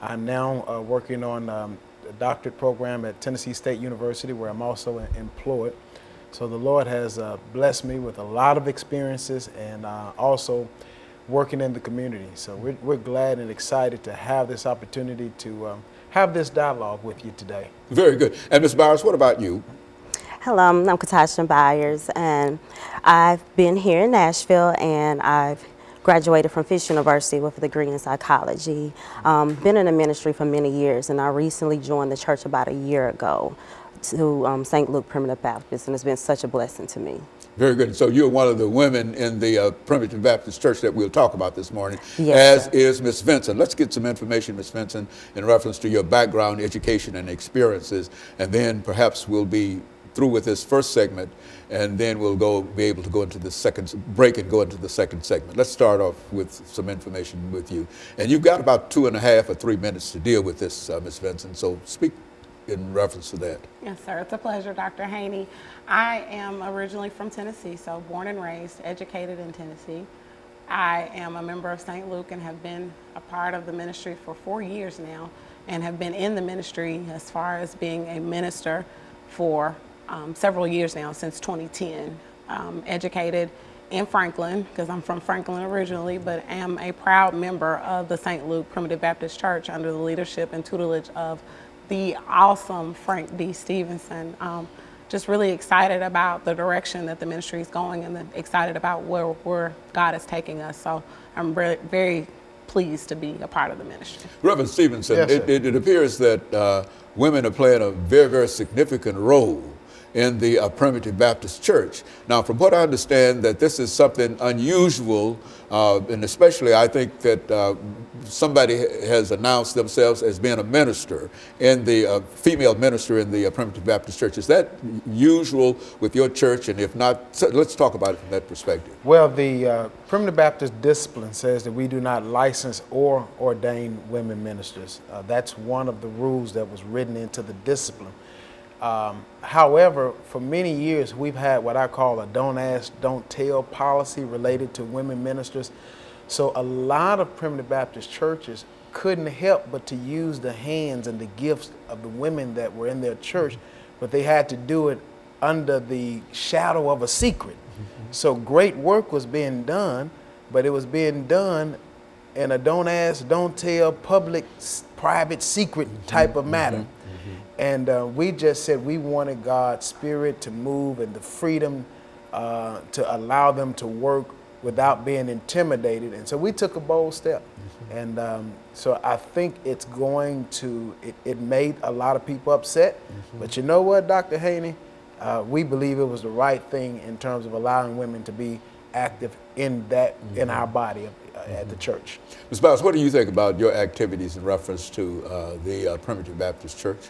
I'm now working on a doctorate program at Tennessee State University, where I'm also employed. So the Lord has blessed me with a lot of experiences, and also working in the community. So we're glad and excited to have this opportunity to have this dialogue with you today. Very good. And Ms. Byers, what about you? Hello, I'm Katasha Byers, and I've been here in Nashville, and I've graduated from Fisk University with a degree in psychology. Been in the ministry for many years, and I recently joined the church about a year ago to St. Luke Primitive Baptist, and it's been such a blessing to me. Very good. So you're one of the women in the Primitive Baptist Church that we'll talk about this morning, yes, as is Ms. Vinson. Let's get some information, Ms. Vinson, in reference to your background, education, and experiences, and then perhaps we'll be through with this first segment, and then we'll be able to go into the second break and go into the second segment. Let's start off with some information with you. And you've got about 2.5 or 3 minutes to deal with this, Ms. Vinson, so speak in reference to that. Yes, sir. It's a pleasure, Dr. Haney. I am originally from Tennessee, so born and raised, educated in Tennessee. I am a member of St. Luke and have been a part of the ministry for 4 years now, and have been in the ministry as far as being a minister for several years now, since 2010. Educated in Franklin, because I'm from Franklin originally, but am a proud member of the St. Luke Primitive Baptist Church under the leadership and tutelage of the awesome Frank D. Stevenson. Just really excited about the direction that the ministry is going, and excited about where God is taking us. So I'm very pleased to be a part of the ministry. Reverend Stevenson, yes, it appears that women are playing a very, very significant role in the Primitive Baptist Church. Now, from what I understand, that this is something unusual, and especially I think that somebody has announced themselves as being a minister, in the female minister in the Primitive Baptist Church. Is that usual with your church? And if not, so let's talk about it from that perspective. Well, the Primitive Baptist discipline says that we do not license or ordain women ministers. That's one of the rules that was written into the discipline. However, for many years, we've had what I call a don't ask, don't tell policy related to women ministers. So a lot of Primitive Baptist churches couldn't help but to use the hands and the gifts of the women that were in their church, but they had to do it under the shadow of a secret. So great work was being done, but it was being done in a don't ask, don't tell, public, private, secret type of matter. And we just said we wanted God's Spirit to move, and the freedom to allow them to work without being intimidated. And so we took a bold step. And so I think it's going to, it made a lot of people upset. But you know what, Dr. Haney? We believe it was the right thing in terms of allowing women to be active in that, in our body at the church. Ms. Byers, what do you think about your activities in reference to the Primitive Baptist Church?